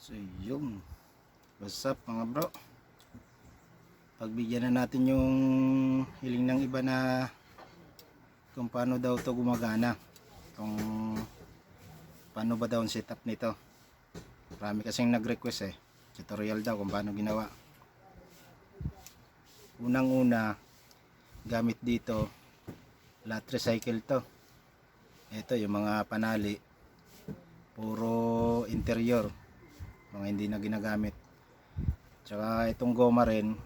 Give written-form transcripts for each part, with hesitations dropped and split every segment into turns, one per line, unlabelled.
So yun, what's up mga bro, pagbigyan na natin yung hiling ng iba na kung paano daw to gumagana, kung paano ba daw ang setup nito. Marami kasing nag request tutorial daw kung paano ginawa. Unang una, gamit dito flat recycle to. Ito yung mga panali, puro interior, mga hindi na ginagamit. Tsaka itong goma rin,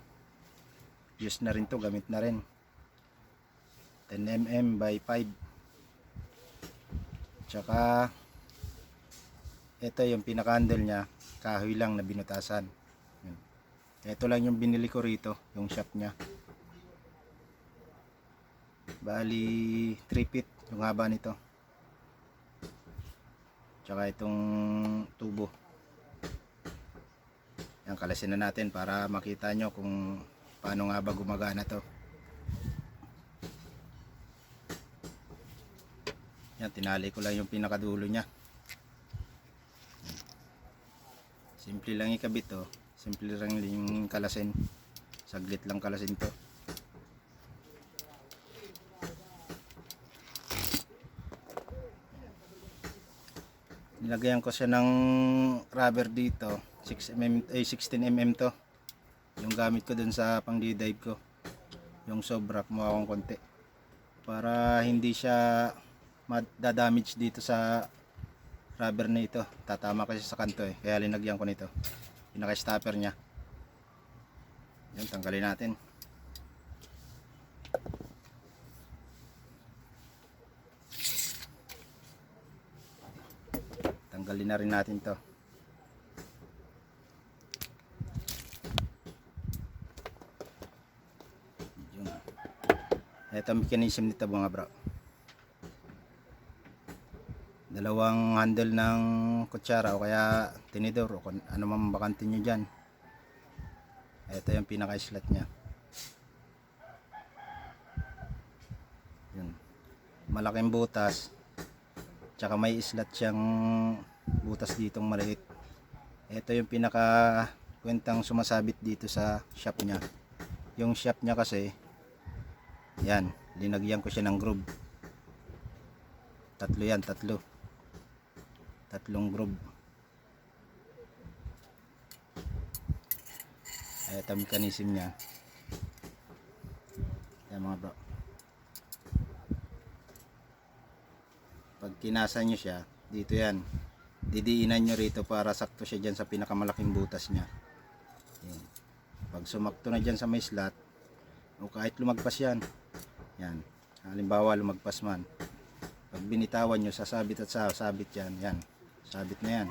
use na rin to, gamit na rin. 10mm by 5. Tsaka ito yung pinaka-handle nya, kahoy lang na binutasan. Ito lang yung binili ko rito, yung shop nya. Bali 3 feet yung haba nito. Tsaka itong tubo. Yan, kalasin na natin para makita nyo kung paano nga ba gumagana to. Yan, tinali ko lang yung pinakadulo nya. Simple lang ikabit to. Simple lang yung kalasin. Saglit lang kalasin to. Nilagyan ko siya ng rubber dito. 16mm to. Yung gamit ko dun sa pang dive ko. Yung sobra, kumuha akong konti. Para hindi siya madadamage dito sa rubber na ito. Tatama kasi sa kanto kaya linagyan ko nito. Pinaka-stopper nya. Yan, tanggalin natin. Tanggalin na rin natin to. Yun. Ito ang mechanism nito mga bro. Dalawang handle ng kutsara o kaya tinidor o kung ano man bakante nyo dyan. Ito yung pinaka-slot nya. Yun. Malaking butas. Tsaka may slot siyang butas ditong maliit. Ito yung pinaka kwentang sumasabit dito sa shop nya. Yung shop nya kasi yan, linagyan ko siya ng groove. Tatlo yan, tatlong groove. Ito ang mechanism nya. Yan mga bro. Pag kinasa nyo siya, dito yan, didiinan nyo rito para sakto siya dyan sa pinakamalaking butas nya. Yan. Pag sumakto na dyan sa may slot, o kahit lumagpas yan, yan, halimbawa lumagpas man, pag binitawan nyo, sasabit at sasabit yan, yan, sabit na yan.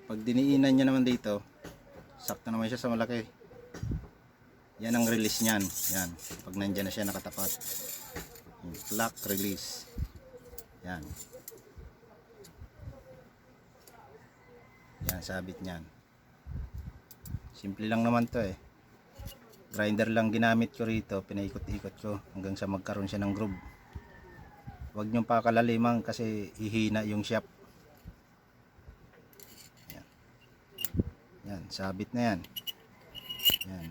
Pag diniinan nyo naman dito, sakto naman siya sa malaki, yan ang release nyan. Yan, pag nandyan na siya nakatapat, lock, release. Yan. Yan, sabit nyan. Simple lang naman to Grinder lang ginamit ko rito, pinaikot-ikot ko hanggang sa magkaroon siya ng groove. Huwag nyong pakalaliman kasi ihina yung shaft. Yan. Yan, sabit na yan. Yan.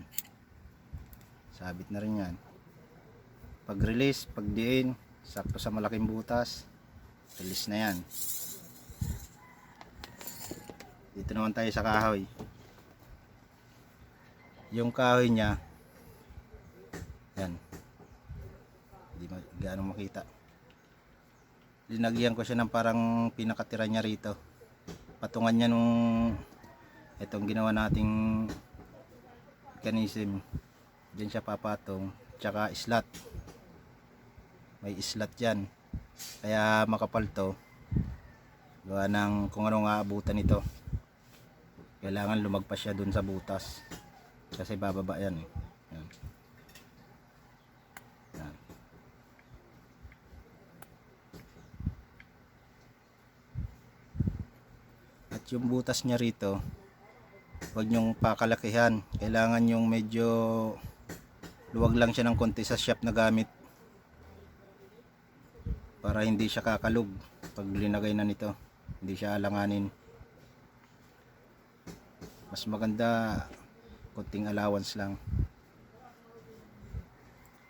Sabit na rin yan. Pag release, pag diin, sakto sa malaking butas, release na yan. Dito naman tayo sa kahoy. Yung kahoy nya, yan, hindi gaano makita. Linagyan ko siya ng parang pinakatira nya rito. Patungan nya nung itong ginawa nating mechanism. Diyan siya papatong. Tsaka slot. May slot yan. Kaya makapal to. Gawa ng kung anong aabutan nito. Kailangan lumagpas siya dun sa butas. Kasi bababa yan Yan. Yan. At yung butas niya rito, huwag nyong pakalakihan. Kailangan yung medyo luwag lang siya ng konti sa shop na gamit. Para hindi siya kakalog pag linagay na nito. Hindi siya alanganin. Mas maganda konting allowance lang.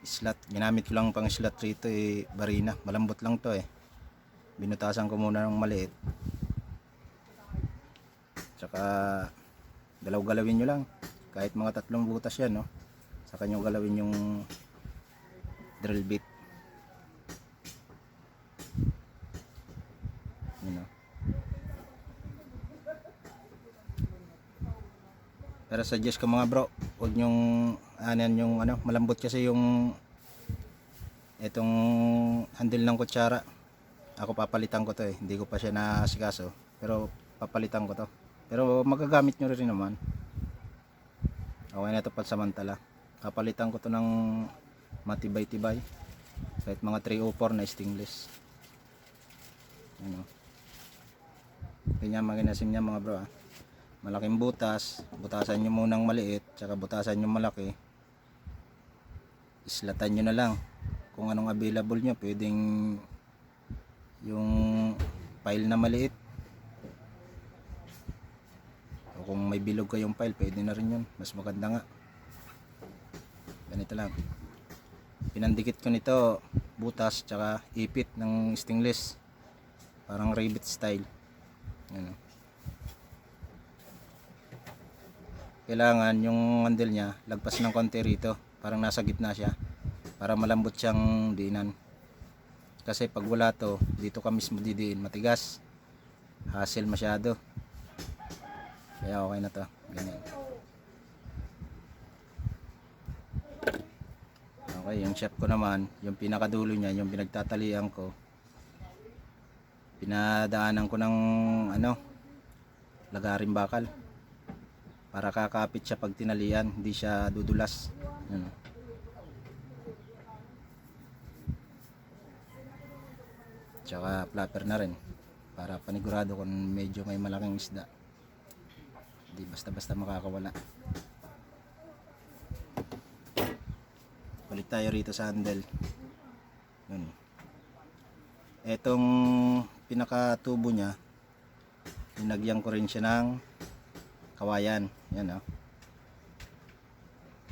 Slot, ginamit ko lang pang slot rito barina, malambot lang to binutasan ko muna ng maliit, tsaka galaw-galawin nyo lang kahit mga 3 butas yan, no? Saka nyo galawin yung drill bit, yun, no? Pero suggest ko mga bro, huwag nyong yung malambot kasi yung itong handle ng kutsara. Ako papalitan ko to hindi ko pa siya naasikaso, pero papalitan ko to. Pero magagamit nyo rin naman, okay na ito pansamantala. Papalitan ko to ng matibay-tibay, kahit mga 304 na stainless, ano. Ganyan maginasim niya mga bro, malaking butas, butasan nyo munang maliit, tsaka butasan nyo malaki, islatan nyo na lang kung anong available nyo. Pwedeng yung file na maliit, o kung may bilog kayong file, pwede na rin yun, mas maganda nga. Ganito lang, pinandikit ko nito butas tsaka ipit ng stainless, parang rivet style, ano. Kailangan yung handle niya lagpas ng konti rito, parang nasa gitna siya, para malambot siyang diinan. Kasi pag wala to, dito ka mismo didiin, matigas, hassle masyado. Kaya okay na to, ganyan. Okay, yung shaft ko naman, yung pinakadulo niya, yung pinagtatalian ko, pinadaanan ko ng lagaring bakal, para kakapit siya pag tinalian, hindi siya dudulas, ano. Tsaka flapper na rin, para panigurado kung medyo may malaking isda, hindi basta-basta makakawala. Balik tayo rito sa handle. Yun. Etong pinakatubo niya, linagyan ko rin siya ng kawayan. Yan,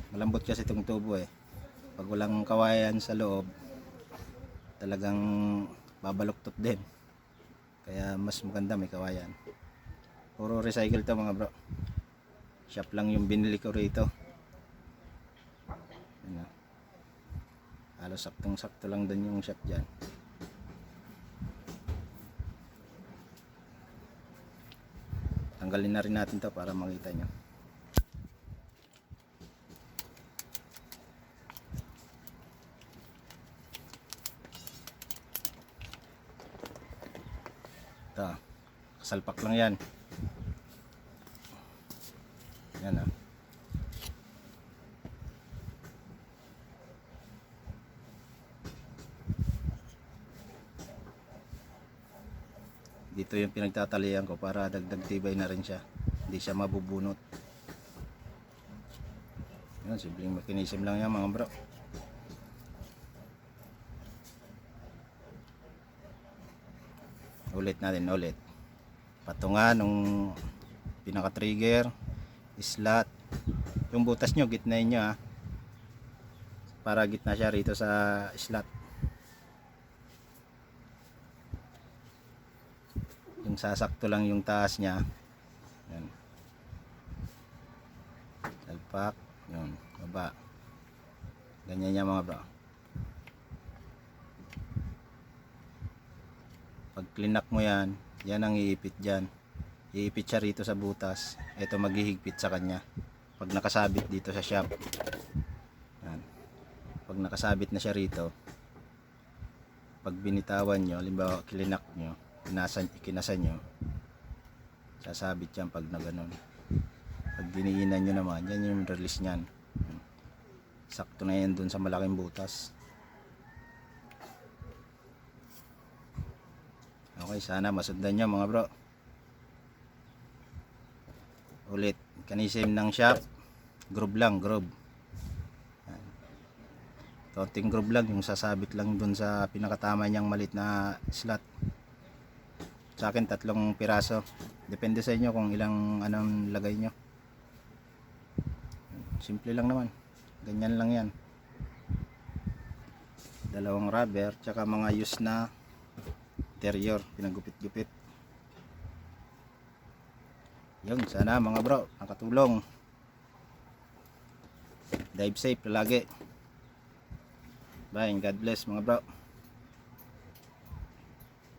malambot kasi itong tubo pag walang kawayan sa loob, talagang babaluktot din. Kaya mas maganda may kawayan. Puro recycle to mga bro, shop lang yung binili ko rito. Yan, halos saktong sakto lang din yung shop dyan. Tanggalin na rin natin to para makita nyo. Ito, kasalpak lang yan. Yan, dito yung pinagtatalian ko para dagdag tibay na rin siya, hindi siya mabubunot. Yan, simpleng mechanism lang yan mga bro. Ulit natin, ulit patungan nung pinaka trigger, slot, yung butas nyo gitnain nyo para gitna siya rito sa slot. Yung sasakto lang yung taas niya. Yan. Salpak, yun, baba. Ganyan niya mga bro. Pag klinak mo yan, yan ang iipit dyan. Iipit siya rito sa butas. Ito maghihigpit sa kanya pag nakasabit dito sa shop. Yan. Pag nakasabit na siya rito, pag binitawan nyo, halimbawa klinak nyo, ikinasan nyo, sasabit yan pag na ganun. Pag diniinan nyo naman, yan yung release nyan. Sakto na yan dun sa malaking butas. Okay, sana masundan nyo mga bro. Ulit, mechanism ng shop, groove lang, groove. Konting groove lang, yung sasabit lang dun sa pinakatama niyang malit na slot. Sa akin 3 piraso, depende sa inyo kung ilang anong lagay nyo. simple lang naman, ganyan lang yan. Dalawang rubber tsaka mga used na interior, pinagupit-gupit. Yun, sana mga bro nakatulong. Dive safe lagi. Bye and God bless mga bro.